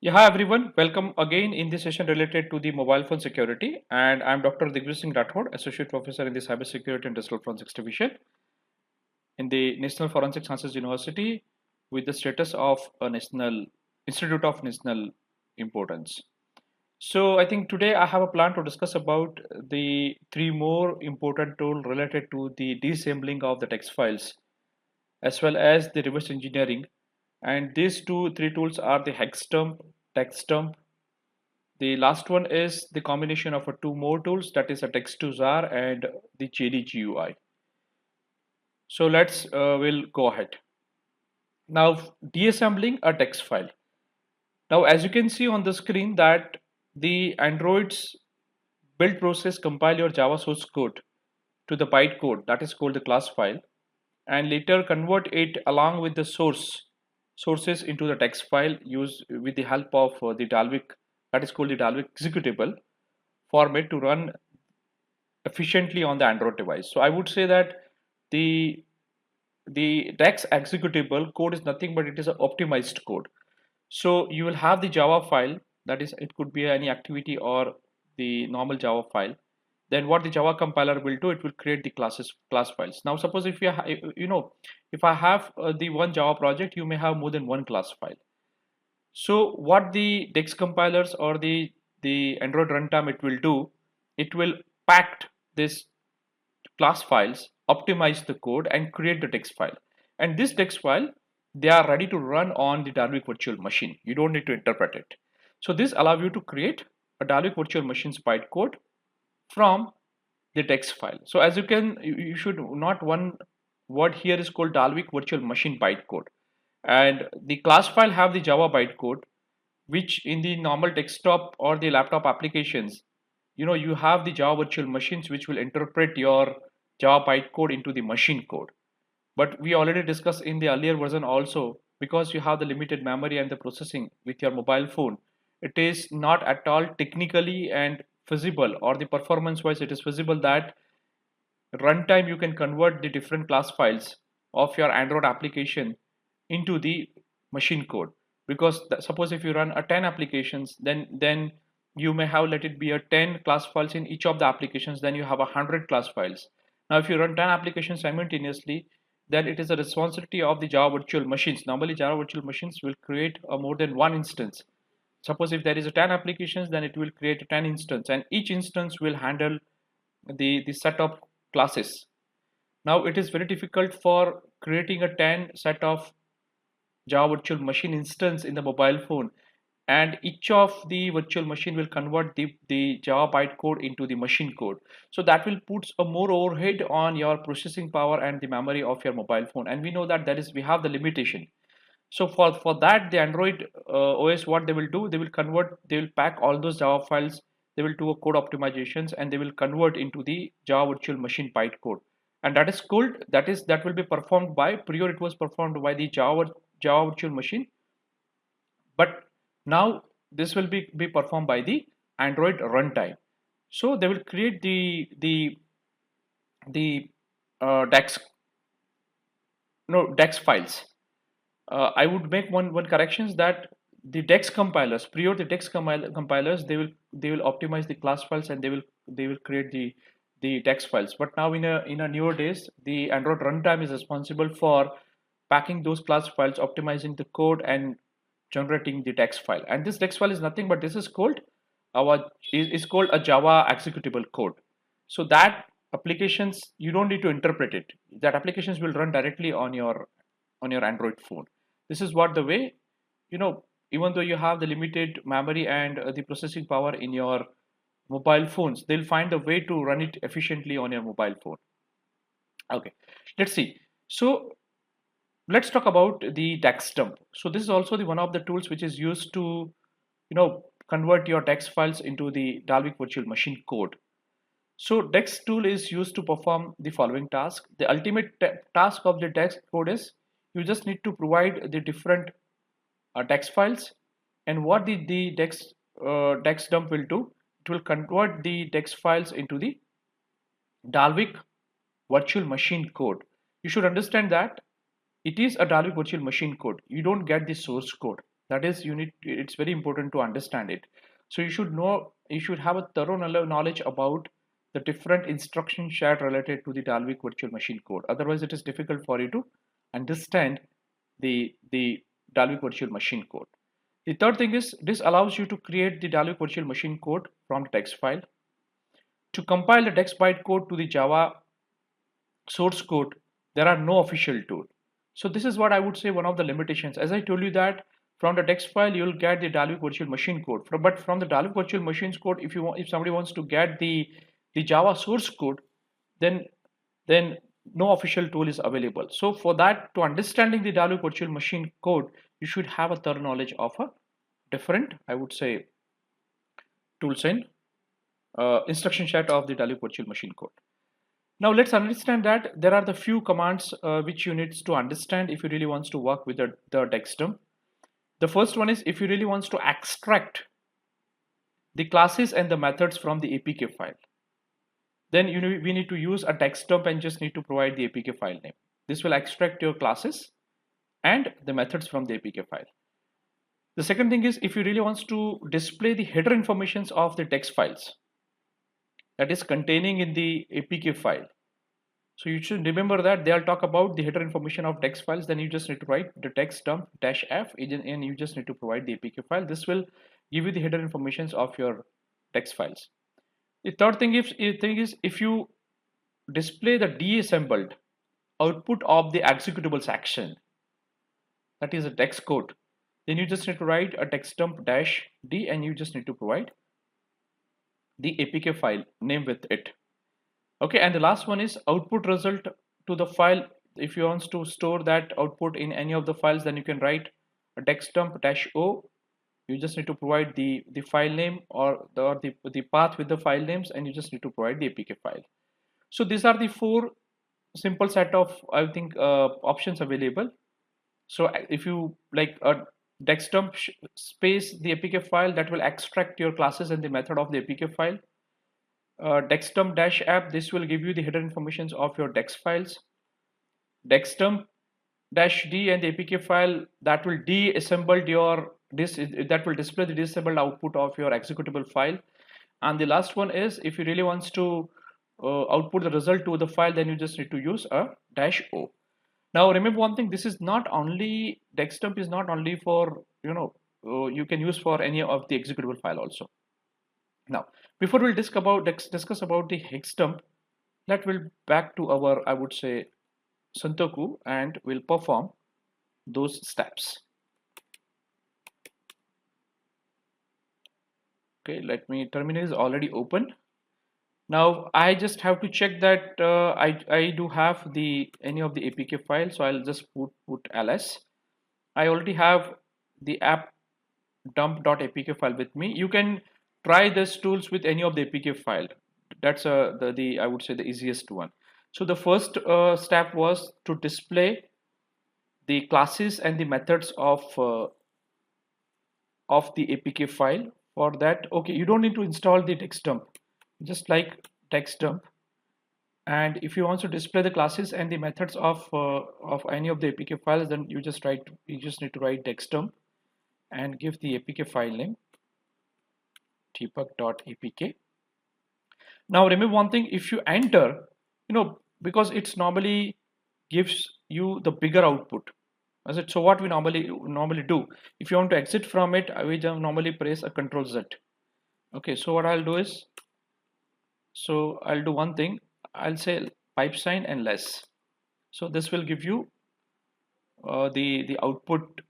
Yeah, hi everyone. Welcome again in this session related to the mobile phone security. And I'm Dr. Digvij Singh Rathod, Associate Professor in the Cybersecurity and Digital Forensics Division in the National Forensic Sciences University with the status of a National Institute of National Importance. So I think today I have a plan to discuss about the three more important tools related to the disassembling of the text files as well as the reverse engineering. And these three tools are the Haxdump, TextDump. The last one is the combination of two more tools, that is a text-to-jar and the JD-GUI. So we'll go ahead. Now, deassembling a text file. Now, as you can see on the screen that the Android's build process compile your Java source code to the bytecode that is called the class file and later convert it along with the sources into the text file used with the help of the Dalvik, that is called the Dalvik executable format to run efficiently on the Android device. So I would say that the Dex executable code is nothing but it is an optimized code. So you will have the Java file, that is it could be any activity or the normal Java file. Then what the Java compiler will do, it will create the class files. Now suppose if if I have the one Java project, you may have more than one class file. So what the Dex compilers or the Android runtime it will do, it will pack this class files, optimize the code and create the text file. And this text file, they are ready to run on the Dalvik virtual machine. You don't need to interpret it. So this allows you to create a Dalvik virtual machine's bytecode from the text file. So as you should not one word here is called Dalvik virtual machine bytecode. And the class file have the Java bytecode, which in the normal desktop or the laptop applications, you have the Java virtual machines which will interpret your Java bytecode into the machine code. But we already discussed in the earlier version also, because you have the limited memory and the processing with your mobile phone, it is not at all technically and feasible, or the performance wise it is feasible that runtime you can convert the different class files of your Android application into the machine code. Because suppose if you run a 10 applications, then you may have let it be a 10 class files in each of the applications, then you have 100 class files. Now if you run 10 applications simultaneously, then it is a responsibility of the Java virtual machines. Normally Java virtual machines will create a more than one instance. Suppose if there is a 10 applications, then it will create a 10 instance, and each instance will handle the set of classes. Now it is very difficult for creating a 10 set of Java virtual machine instance in the mobile phone, and each of the virtual machine will convert the Java bytecode into the machine code. So that will put a more overhead on your processing power and the memory of your mobile phone, and we know that we have the limitation. So for that, the Android OS, what they will do, they will pack all those Java files, they will do a code optimizations, and they will convert into the Java virtual machine bytecode. And that is called, that will be performed by, prior it was performed by the Java virtual machine, but now this will be performed by the Android runtime. So they will create the Dex, no, Dex files. I would make one corrections that the Dex compilers, prior the compilers, they will optimize the class files and they will create the Dex files. But now in a newer days, the Android runtime is responsible for packing those class files, optimizing the code, and generating the text file. And this text file is nothing but this is called is called a Java executable code. So that applications, you don't need to interpret it. That applications will run directly on your Android phone. This is what the way, even though you have the limited memory and the processing power in your mobile phones, they'll find a way to run it efficiently on your mobile phone. Okay, let's see. So let's talk about the text dump. So this is also the one of the tools which is used to, convert your text files into the Dalvik virtual machine code. So Dex tool is used to perform the following task. The ultimate task of the Dex code is you just need to provide the different text files, and what the Dex dump will do, it will convert the text files into the Dalvik virtual machine code. You should understand that it is a Dalvik virtual machine code. You don't get the source code. That is, it's very important to understand it. So you should have a thorough knowledge about the different instruction set related to the Dalvik virtual machine code. Otherwise, it is difficult for you to understand the Dalvik virtual machine code. The third thing is this allows you to create the Dalvik virtual machine code from the text file, to compile the text bytecode to the Java source code. There are no official tool. So this is what I would say one of the limitations. As I told you that from the text file you'll get the Dalvik virtual machine code. But from the Dalvik virtual machines code, if somebody wants to get the Java source code, then no official tool is available. So for that, to understanding the Dalvik virtual machine code, you should have a thorough knowledge of a different, I would say, tools and instruction set of the Dalvik virtual machine code. Now let's understand that there are the few commands which you need to understand if you really wants to work with the Haxdump. The first one is if you really wants to extract the classes and the methods from the APK file. Then we need to use a Haxdump and just need to provide the APK file name. This will extract your classes and the methods from the APK file. The second thing is if you really wants to display the header informations of the text files that is containing in the APK file. So you should remember that they'll talk about the header information of text files. Then you just need to write the Haxdump -f and you just need to provide the APK file. This will give you the header informations of your text files. The third thing is if you display the deassembled output of the executable section, that is a text code, then you just need to write a Haxdump -d and you just need to provide the APK file name with it. Okay, and the last one is output result to the file. If you want to store that output in any of the files, then you can write a Haxdump -o. You just need to provide the file name or the path with the file names, and you just need to provide the APK file. So these are the four simple set of, I think, options available. So if you like a Haxdump space the APK file, that will extract your classes and the method of the APK file. Haxdump -app, this will give you the header informations of your text files. Haxdump -d and the APK file, that will deassemble that will display the disassembled output of your executable file. And the last one is if you really wants to output the result to the file, then you just need to use a -o. Now remember one thing, this is not only, Haxdump is not only for, you can use for any of the executable file also. Now before we'll discuss about the Haxdump, we'll back to our, I would say, Santoku, and we'll perform those steps. Okay, let me, terminal is already open. Now I just have to check that I do have any of the APK file, so I'll just put ls. I already have the app dump.apk file with me. You can try this tools with any of the APK file. That's I would say the easiest one. So the first step was to display the classes and the methods of the APK file. For that, okay, you don't need to install the Haxdump, just like Haxdump. And if you want to display the classes and the methods of any of the APK files, then you just need to write Haxdump and give the APK file name debug.apk. Now remember one thing, if you enter, because it's normally gives you the bigger output. So what we normally do, if you want to exit from it, we just normally press a Ctrl Z. Okay, so what I'll do is, so I'll do one thing, I'll say pipe sign and less. So this will give you the output.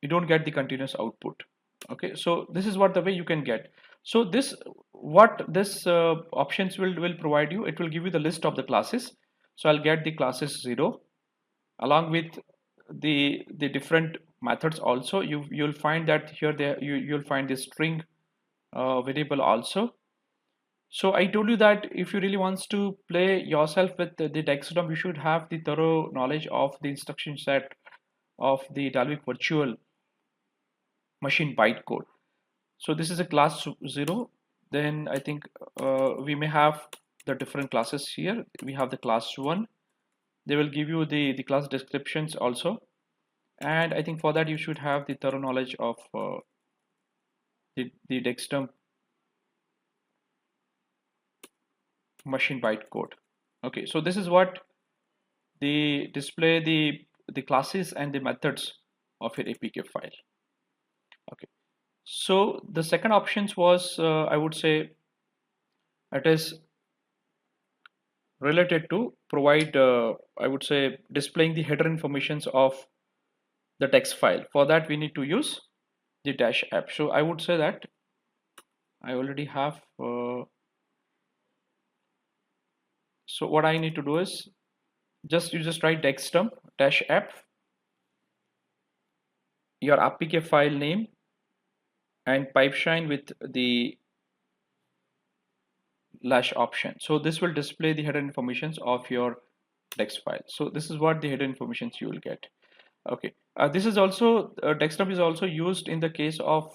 You don't get the continuous output. Okay, so this is what the way you can get. So this options will provide you. It will give you the list of the classes. So I'll get the classes 0 along with the different methods. Also you'll find that here you'll find the string variable also. So I told you that if you really wants to play yourself with the Haxdump, you should have the thorough knowledge of the instruction set of the Dalvik virtual machine bytecode. So this is a class 0. Then I think we may have the different classes here. We have the class 1. They will give you the class descriptions also. And I think for that you should have the thorough knowledge of the Haxdump machine bytecode. Okay, so this is what the display the classes and the methods of your APK file. Okay, so the second options was I would say it is related to provide I would say displaying the header informations of the text file. For that we need to use the dash app. So I would say that I already have so what I need to do is you just write Haxdump dash app, your APK file name, and pipeshine with the lash option. So this will display the header informations of your text file. So this is what the header informations you will get. Okay, this is also Haxdump is also used in the case of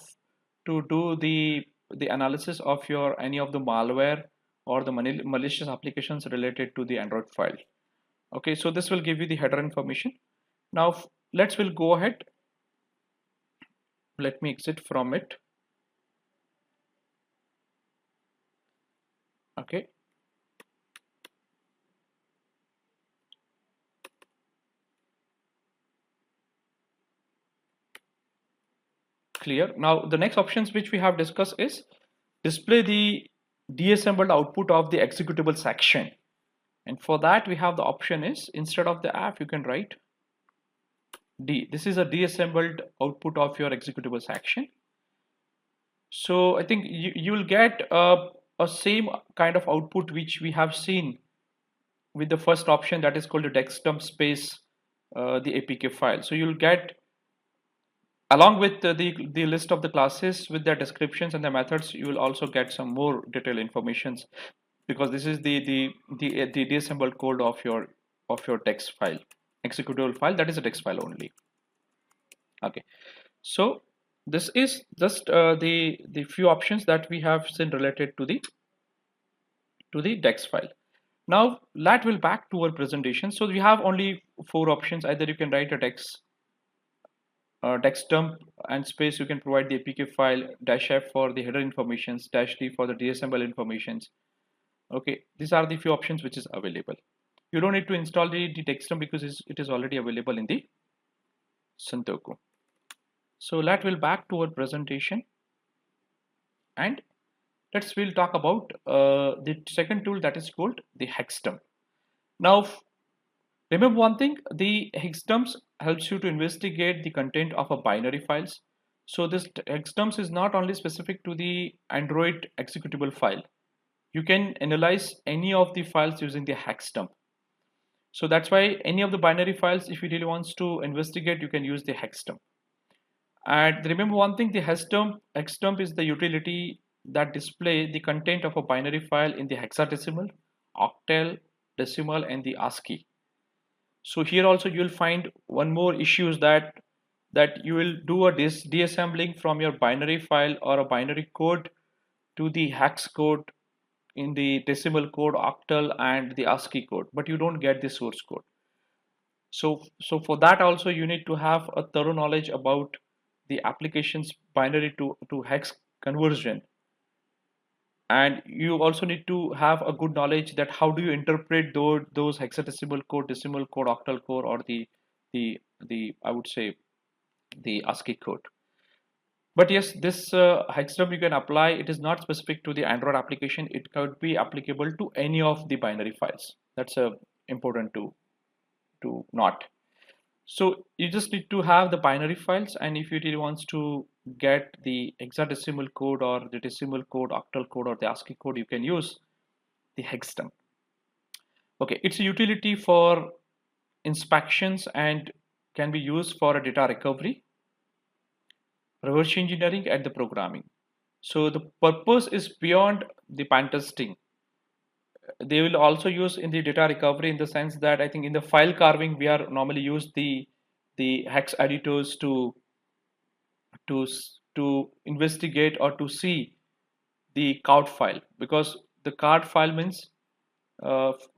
to do the analysis of your any of the malware or the malicious applications related to the Android file. Okay, so this will give you the header information. Now let's will go ahead. Let me exit from it. Okay, clear. Now the next options which we have discussed is display the deassembled output of the executable section, and for that we have the option is instead of the app you can write D. This is a deassembled output of your executable section. So I think you will get a same kind of output which we have seen with the first option, that is called the Haxdump space the APK file. So you'll get along with the list of the classes with their descriptions and the methods, you will also get some more detailed informations, because this is the deassembled code of your text file, executable file, that is a text file only. Okay, so this is just the few options that we have seen related to the text file. Now that will back to our presentation. So we have only four options. Either you can write a text dump and space, you can provide the APK file, dash f for the header informations, dash d for the deassemble informations. Okay, these are the few options which is available. You don't need to install the text dump because it is already available in the Santoku. So that will back to our presentation, and we'll talk about the second tool, that is called the Haxdump. Now remember one thing, the Haxdump helps you to investigate the content of a binary files. So this Haxdump is not only specific to the Android executable file. You can analyze any of the files using the Haxdump. So that's why any of the binary files, if you really wants to investigate, you can use the Haxdump. And remember one thing, the Haxdump is the utility that display the content of a binary file in the hexadecimal, octal, decimal, and the ASCII. So here also you will find one more issues that you will do a deassembling from your binary file or a binary code to the hex code in the decimal code, octal, and the ASCII code, but you don't get the source code. So for that also you need to have a thorough knowledge about the application's binary to hex conversion, and you also need to have a good knowledge that how do you interpret those hexadecimal code, decimal code, octal code, or the I would say the ASCII code. But yes, this Haxdump you can apply. It is not specific to the Android application. It could be applicable to any of the binary files. That's important to note. So you just need to have the binary files, and if you really wants to get the hexadecimal code or the decimal code, octal code, or the ASCII code, you can use the Haxdump. Okay, it's a utility for inspections and can be used for a data recovery, reverse engineering, and the programming. So the purpose is beyond the pen testing. They will also use in the data recovery, in the sense that I think in the file carving we are normally use the hex editors to to investigate or to see the card file, because the card file means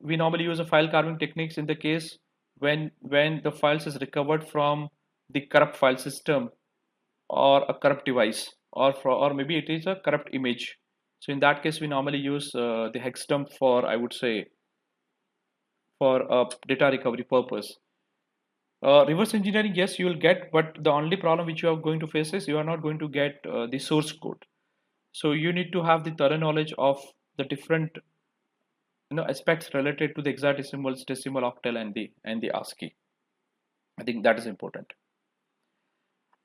we normally use a file carving techniques in the case when the files is recovered from the corrupt file system or a corrupt device, or maybe it is a corrupt image. So in that case, we normally use the Haxdump for, I would say, for a data recovery purpose. Reverse engineering, yes, you will get, but the only problem which you are going to face is you are not going to get the source code. So you need to have the thorough knowledge of the different aspects related to the hexadecimals, decimal, octal, and the ASCII. I think that is important.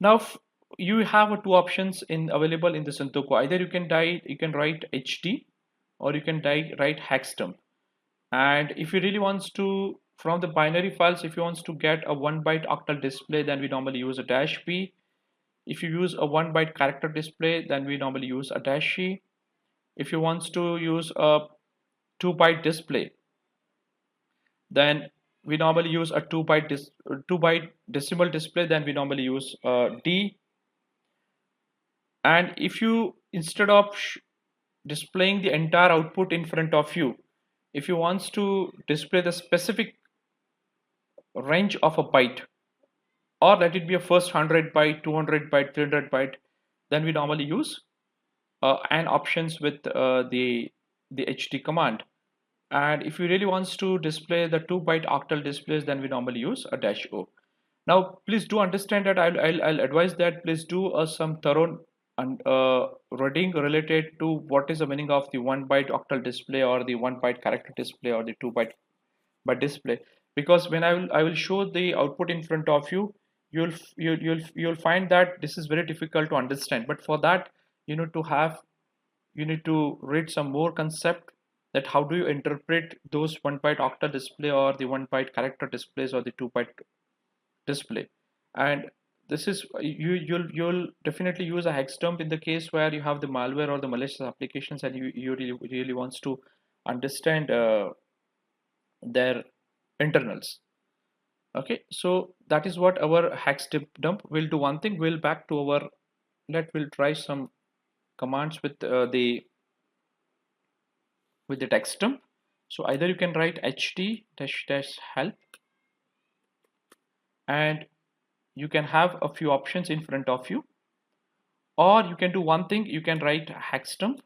Now you have two options available in the Santoku. Either you can write HD, or you can write Haxdump. And if you really wants to, from the binary files, if you wants to get a 1-byte octal display, then we normally use a -p. If you use a 1-byte character display, then we normally use a -c. If you wants to use a 2-byte display, then we normally use a 2-byte decimal display, then we normally use D. And if you, instead of displaying the entire output in front of you, if you wants to display the specific range of a byte, or let it be a first 100 byte, 200 byte, 300 byte, then we normally use and options with the HD command. And if you really wants to display the 2-byte octal displays, then we normally use a -o. Now please do understand that I'll advise that please do some thorough reading related to what is the meaning of the 1-byte octal display, or the 1-byte character display, or the 2-byte display, because when I will show the output in front of you, you'll find that this is very difficult to understand. But for that, you need to read some more concept, that how do you interpret those 1-byte octal display, or the 1-byte character displays, or the 2-byte display. And this is you'll definitely use a Haxdump in the case where you have the malware or the malicious applications, and you really wants to understand their internals. Okay, so that is what our Haxdump will do. One thing, we'll back to our, we'll try some commands with the text dump. So either you can write hd -help, and you can have a few options in front of you, or you can do one thing, you can write Haxdump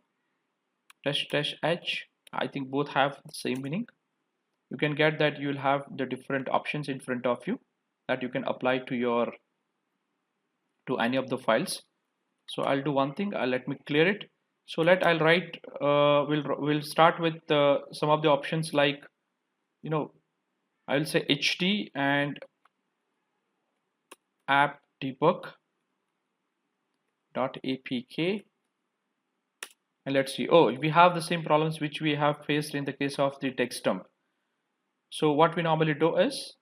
-h. I think both have the same meaning. You can get that you'll have the different options in front of you that you can apply to any of the files. So I'll do one thing, let me clear it. So I'll write, we'll start with some of the options, like, I'll say hd and app debug.apk, and let's see. Oh, we have the same problems which we have faced in the case of the text dump. So what we normally do is,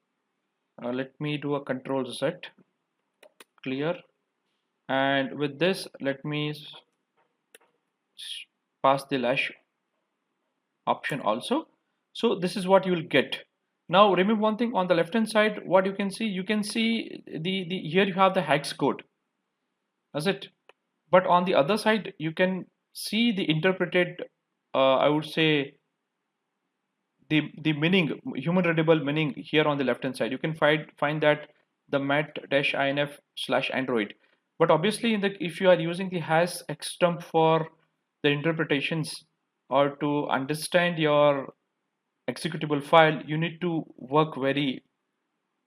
let me do a Control-Z, clear, and with this let me pass the lash option also. So this is what you will get. Now remember one thing, on the left hand side, what you can see the here you have the hex code, is it? But on the other side you can see the interpreted, I would say, the meaning, human readable meaning here on the left hand side. You can find that the mat-inf/android. But obviously if you are using the Haxdump for the interpretations, or to understand your executable file, you need to work very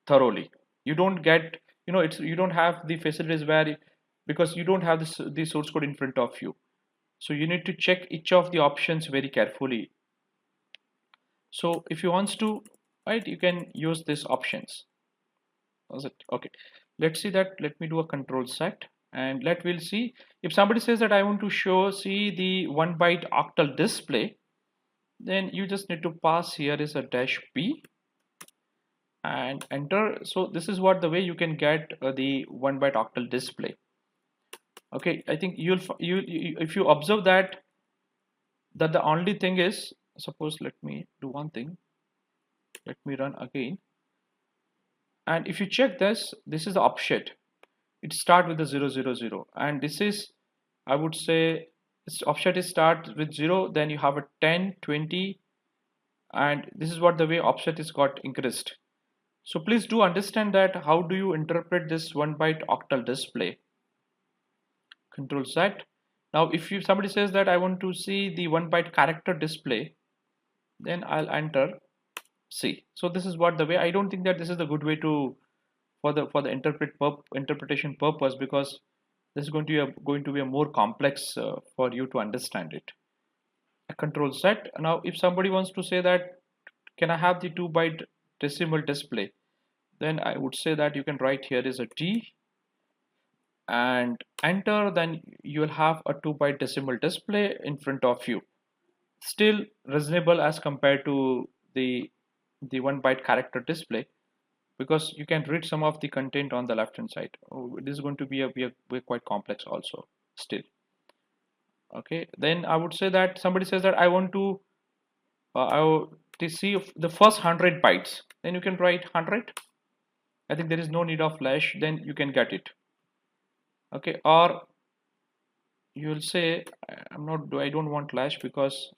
thoroughly. You don't get, you don't have the facilities where, because you don't have the source code in front of you. So you need to check each of the options very carefully. So if you want to, right, you can use these options. Is it okay? Let's see that. Let me do a Control-Z, and we'll see if somebody says that I want to see the 1-byte octal display, then you just need to pass here is a -p and enter. So this is what the way you can get the 1-byte octal display. Okay, I think if you observe that the only thing is, suppose, let me do one thing, let me run again, and if you check this is the offset. It start with the 000, and this is, I would say, its offset is start with 0, then you have a 10, 20, and this is what the way offset is got increased. So please do understand that how do you interpret this 1 byte octal display. Control Z. Now if somebody says that I want to see the 1 byte character display, then I'll enter C. So this is what the way. I don't think that this is the good way to for the interpretation purpose, because this is going to be a more complex for you to understand it. A control set. Now if somebody wants to say that can I have the 2 byte decimal display, then I would say that you can write here is a D and enter, then you will have a 2 byte decimal display in front of you. Still reasonable as compared to the 1 byte character display, because you can read some of the content on the left hand side. Oh, it is going to be a quite complex also still. Okay, then I would say that somebody says that I want to see the first 100 bytes, then you can write 100. I think there is no need of flash, then you can get it. Okay, or you will say I don't want flash, because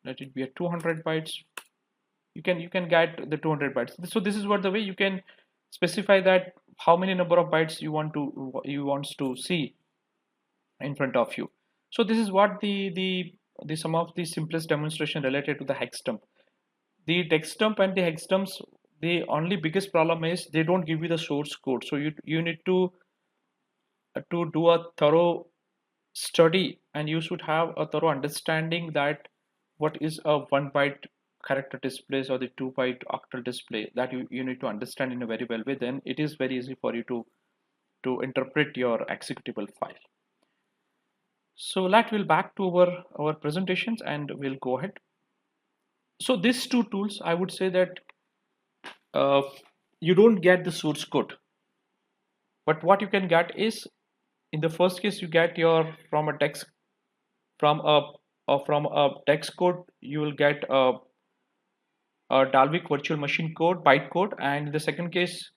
let it be a 200 bytes. You can get the 200 bytes. So this is what the way you can specify that how many number of bytes you want to see in front of you. So this is what the some of the simplest demonstration related to the Haxdump. The Haxdump and the Haxdumps, the only biggest problem is they don't give you the source code. So you need to do a thorough study, and you should have a thorough understanding that what is a 1 byte character displays or the 2 byte octal display, that you need to understand in a very well way. Then it is very easy for you to interpret your executable file. So we'll back to our presentations and we'll go ahead. So these two tools, I would say that you don't get the source code, but what you can get is, in the first case, you get your from a text code, you will get a Dalvik virtual machine code, byte code, and in the second case,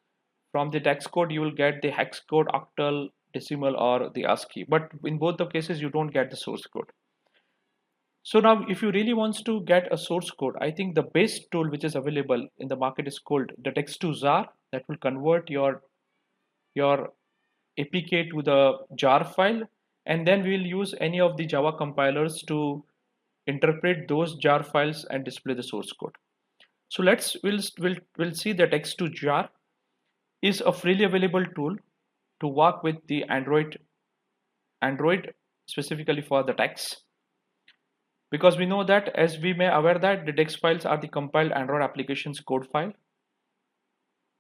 from the text code, you will get the hex code, octal, decimal, or the ASCII. But in both the cases, you don't get the source code. So now, if you really wants to get a source code, I think the best tool which is available in the market is called the text-to-jar, that will convert your APK to the jar file, and then we'll use any of the Java compilers to interpret those jar files and display the source code. So we'll see that text-to-jar is a freely available tool to work with the Android specifically for the text, because we know that, as we may aware, that the text files are the compiled Android applications code file.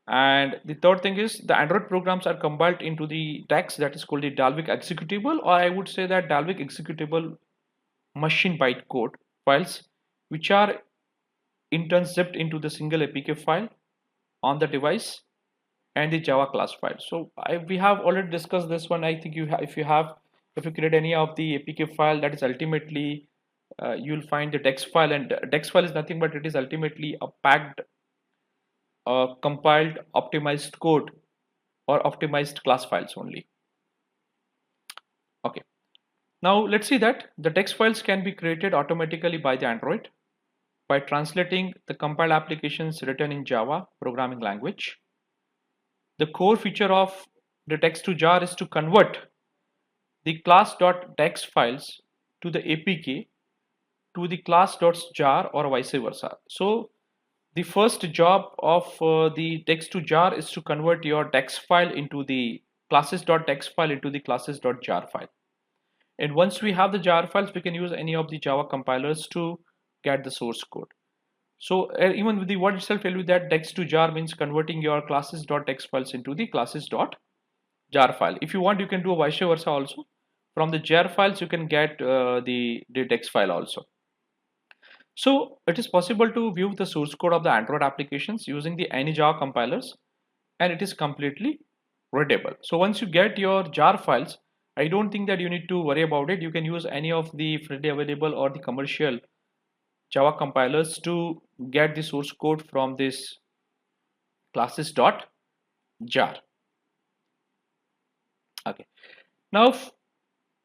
And the third thing is the Android programs are compiled into the text, that is called the Dalvik executable, or I would say that Dalvik executable machine byte code files, which are in turn zipped into the single APK file on the device and the Java class file. So we have already discussed this one. I think if you create any of the APK file, that is ultimately you'll find the text file, and text file is nothing but it is ultimately a packed compiled optimized code or optimized class files only. Okay, now let's see that the text files can be created automatically by the Android by translating the compiled applications written in Java programming language. The core feature of the text-to-jar is to convert the class.text files to the APK to the class.jar or vice versa. So the first job of the text-to-jar is to convert your text file into the classes.text file into the classes.jar file. And once we have the jar files, we can use any of the Java compilers to get the source code. So even with the word itself, tell you that text-to-jar means converting your classes.text files into the classes.jar file. If you want, you can do a vice versa also. From the jar files, you can get the text file also. So it is possible to view the source code of the Android applications using the any Java compilers, and it is completely readable. So once you get your jar files, I don't think that you need to worry about it. You can use any of the freely available or the commercial Java compilers to get the source code from this classes.jar. Okay. Now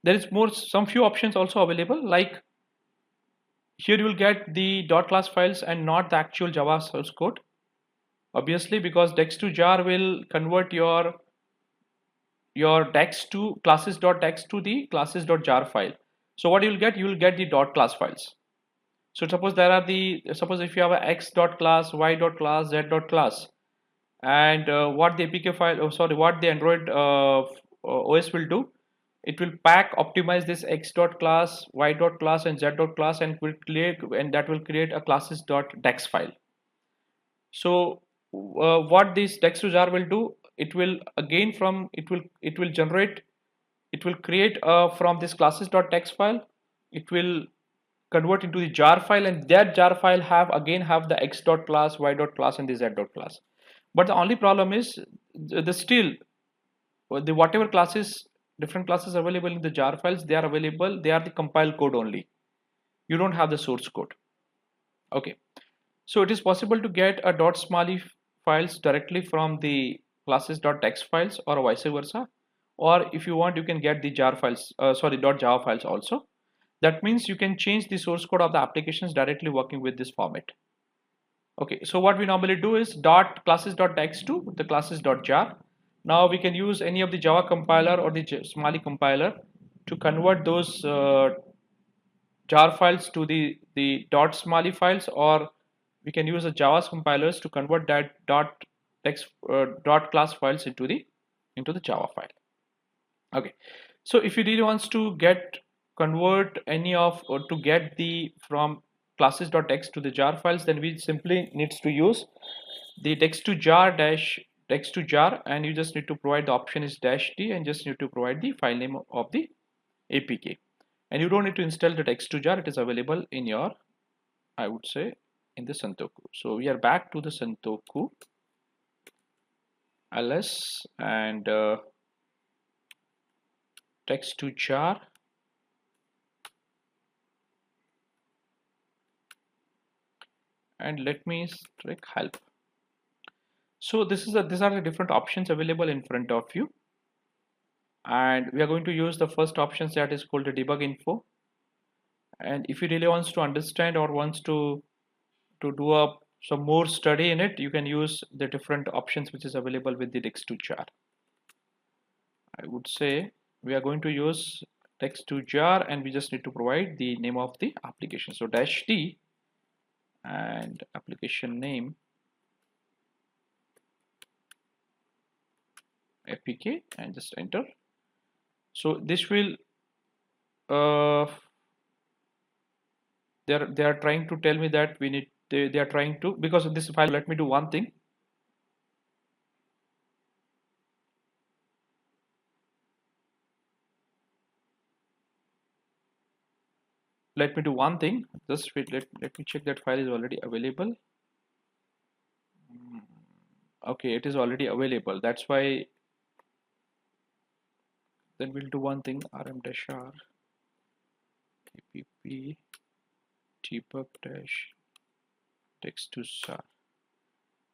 there is some few options also available, like here you will get the .class files and not the actual Java source code. obviously, because dex2jar will convert your text to classes.text to the classes.jar file. So what you will get the dot class files. So suppose if you have a x.class, y.class, z.class, and what the APK file, what the Android OS will do, it will pack optimize this x.class, y.class, and z.class, and that will create a classes.dex file. So what this dex2jar will do, it will again from it will generate, it will create from this classes.text file, it will convert into the jar file, and that jar file have the x.class, y.class, and the z.class. But the only problem is the still the whatever classes, different classes available in the jar files, they are available, they are the compiled code only. You don't have the source code. Okay, so it is possible to get a .smalley files directly from the classes.text files or vice versa, or if you want you can get the jar files, .java files also. That means you can change the source code of the applications directly working with this format. Okay, so what we normally do is dot classes.text to the classes.jar. Now we can use any of the Java compiler or the Smalley compiler to convert those jar files to the .smalley files, or we can use the Java compilers to convert that dot class files into the Java file. Okay, so if you really wants to convert any of or to get the from classes.text to the jar files, then we simply needs to use the text2jar, and you just need to provide the option is -d, and just need to provide the file name of the APK, and you don't need to install the text2jar. It is available in your, I would say, in the Santoku. So we are back to the Santoku ls and text2jar, and let me click help. So these are the different options available in front of you, and we are going to use the first option, that is called the debug info. And if you really wants to understand or wants to do some more study in it, you can use the different options which is available with the text2jar. I would say we are going to use text2jar, and we just need to provide the name of the application. So -d and application name APK, and just enter. So this will they are trying to tell me that we need, they are trying to, because of this file, let me do one thing. Just wait, let me check that file is already available. Okay, it is already available, that's why. Then we'll do one thing, rm-r app debug dash text2jar.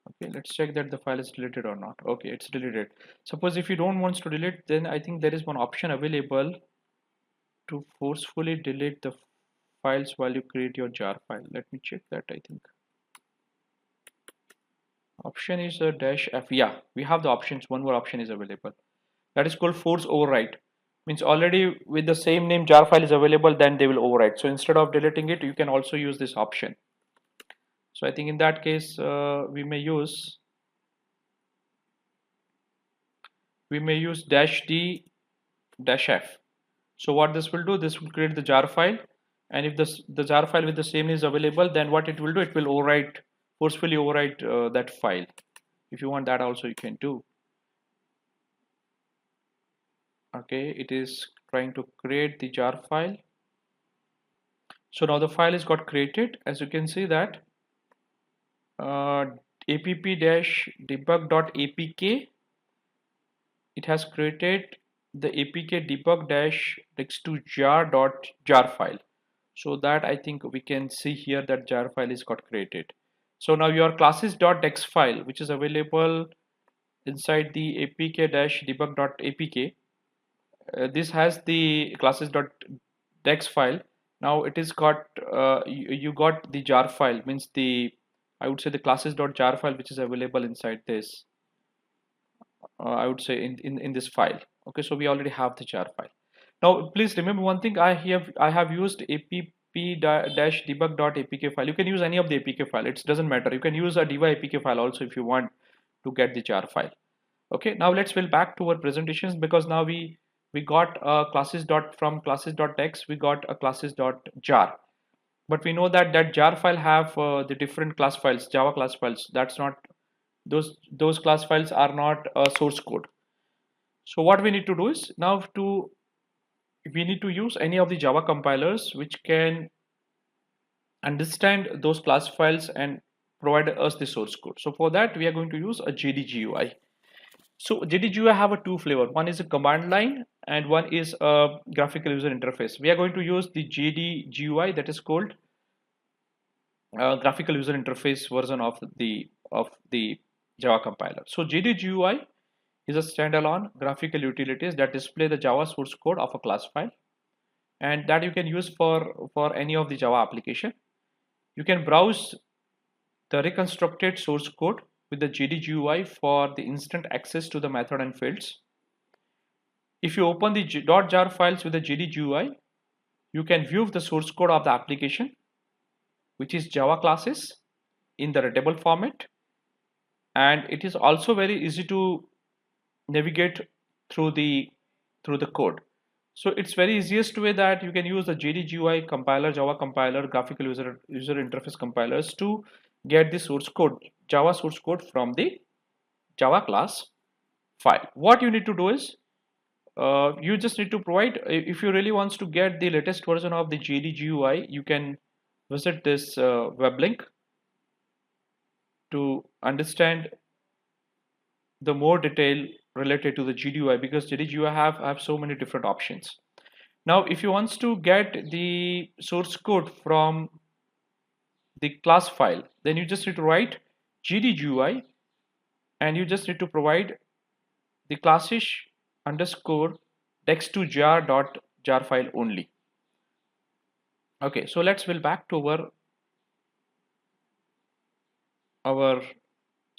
Okay, let's check that the file is deleted or not. Okay, it's deleted. Suppose if you don't want to delete, then I think there is one option available to forcefully delete the files while you create your jar file. Let me check that. I think option is a -f. Yeah, we have the options. One more option is available, that is called force overwrite. Means already with the same name jar file is available, then they will overwrite. So instead of deleting it, you can also use this option. So I think in that case we may use -d -f. So what this will do, this will create the jar file, and if the jar file with the same is available, then what it will do, it will forcefully overwrite that file. If you want that also, you can do. Okay, it is trying to create the jar file. So now the file is got created. As you can see that app-debug.apk, it has created the apk debug-text2jar file. So that I think we can see here that jar file is got created. So now your classes.text file, which is available inside the apk-debug.apk, this has the classes.text file. Now it is got you got the jar file, means the I would say the classes.jar file which is available inside this, I would say in this file. Okay, so we already have the jar file. Now please remember one thing, I have used app-debug.apk file. You can use any of the apk file, it doesn't matter. You can use a device apk file also if you want to get the jar file. Okay, now let's go back to our presentations, because now we got from classes.text we got a classes.jar, but we know that that jar file have the different class files, java class files. That's not, those class files are not source code. So what we need to do is, now to we need to use any of the java compilers which can understand those class files and provide us the source code. So for that we are going to use a JD-GUI. So JD-GUI have a two flavor. One is a command line and one is a graphical user interface. We are going to use the JD-GUI, that is called graphical user interface version of the Java compiler. So JD-GUI is a standalone graphical utilities that display the Java source code of a class file, and that you can use for any of the Java application. You can browse the reconstructed source code with the JD-GUI for the instant access to the method and fields. If you open the .jar files with the JD-GUI, you can view the source code of the application, which is Java classes, in the readable format, and it is also very easy to navigate through the code. So it's very easiest way that you can use the JD-GUI compiler, Java compiler, graphical user interface compilers to get the source code, Java source code from the Java class file. What you need to do is, you just need to provide, if you really wants to get the latest version of the JD-GUI, you can visit this web link to understand the more detail related to the JD-GUI, because JD-GUI have so many different options. Now if you want to get the source code from the class file, then you just need to write JD-GUI and you just need to provide the classes underscore d2j.jar file only. Okay, so let's go back to our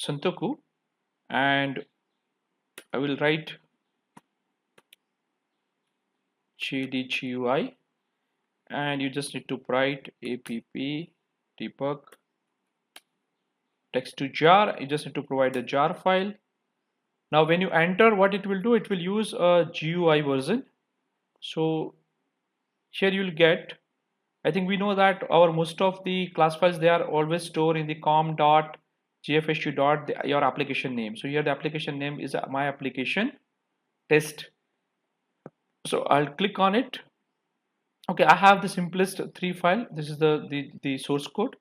Santoku, and I will write JD-GUI, and you just need to write app debug text to jar. You just need to provide the jar file. Now when you enter, what it will do, it will use a GUI version. So here you'll get, I think we know that our most of the class files, they are always stored in the com.gfsu dot your application name. So here the application name is my application test. So I'll click on it. Okay, I have the simplest 3 file. This is the source code,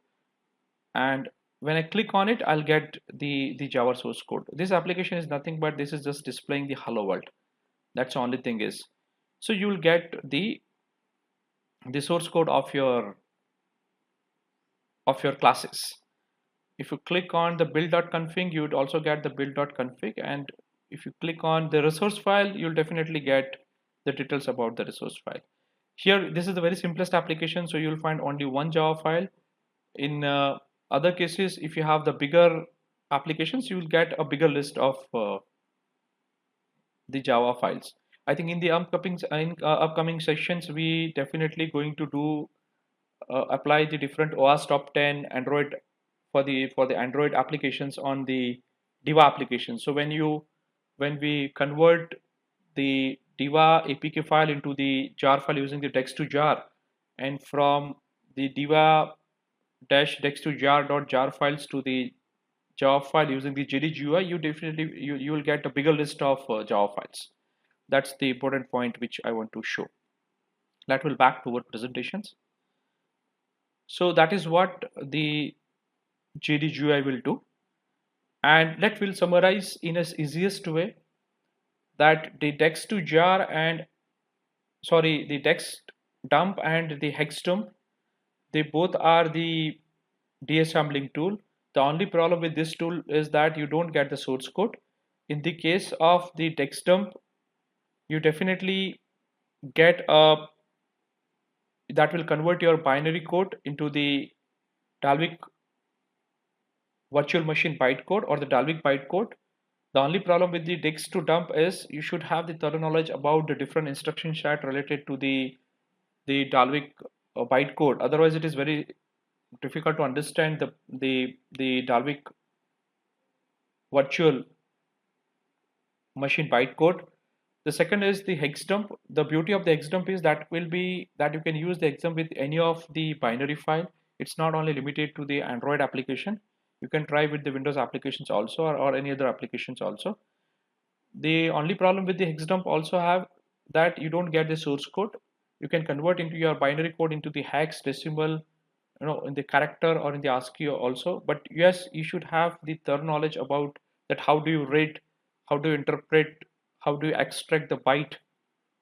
and when I click on it, I'll get the Java source code. This application is nothing but this is just displaying the hello world. That's the only thing is. So you'll get the source code of your classes. If you click on the build.config, you would also get the build.config, and if you click on the resource file, you'll definitely get the details about the resource file. Here this is the very simplest application, so you'll find only one Java file. In other cases, if you have the bigger applications, you will get a bigger list of the Java files. I think in the upcoming sessions, we definitely going to do apply the different OS top 10 Android for the Android applications on the Diva application. So when we convert the Diva APK file into the jar file using the text to jar, and from the Diva dash text to jar files to the Java file using the JD-GUI, you definitely you will get a bigger list of Java files. That's the important point which I want to show. That will back to our presentations. So that is what the JD-GUI will do, and let will summarize in its easiest way that the text to jar and the text dump and the Haxdump, they both are the deassembling tool. The only problem with this tool is that you don't get the source code. In the case of the text dump, you definitely get a that will convert your binary code into the Dalvik virtual machine bytecode or the Dalvik bytecode. The only problem with the Dex to dump is you should have the thorough knowledge about the different instruction set related to the Dalvik bytecode. Otherwise, it is very difficult to understand the Dalvik virtual machine bytecode. The second is the Haxdump. The beauty of the Haxdump is that will be that you can use the Haxdump with any of the binary file. It's not only limited to the Android application. You can try with the Windows applications also, or any other applications also. The only problem with the Haxdump also have that you don't get the source code. You can convert into your binary code into the hex, decimal, in the character or in the ASCII also. But yes, you should have the thorough knowledge about that. How do you read? How do you interpret? How do you extract the byte?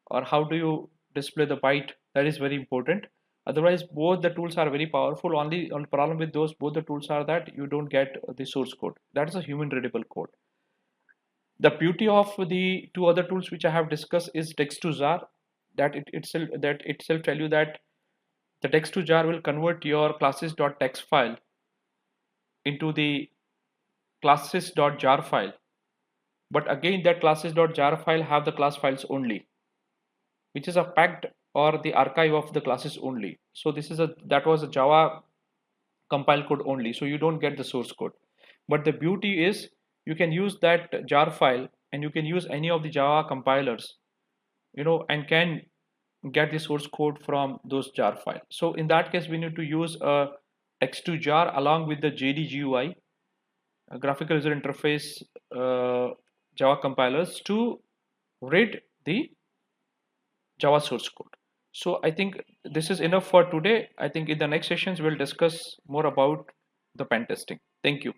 Or how do you display the byte? That is very important. Otherwise, both the tools are very powerful. Only problem with those both the tools are that you don't get the source code. That is a human readable code. The beauty of the two other tools which I have discussed is text to jar. That itself tell you that the text to jar will convert your classes.txt file into the classes.jar file. But again, that classes.jar file have the class files only, which is a packed or the archive of the classes only. So that was a Java compile code only. So you don't get the source code. But the beauty is you can use that jar file and you can use any of the Java compilers, and can get the source code from those jar files. So in that case, we need to use a text to jar along with the JD-GUI, a graphical user interface Java compilers to read the Java source code. So I think this is enough for today. I think in the next sessions we'll discuss more about the pen testing. Thank you.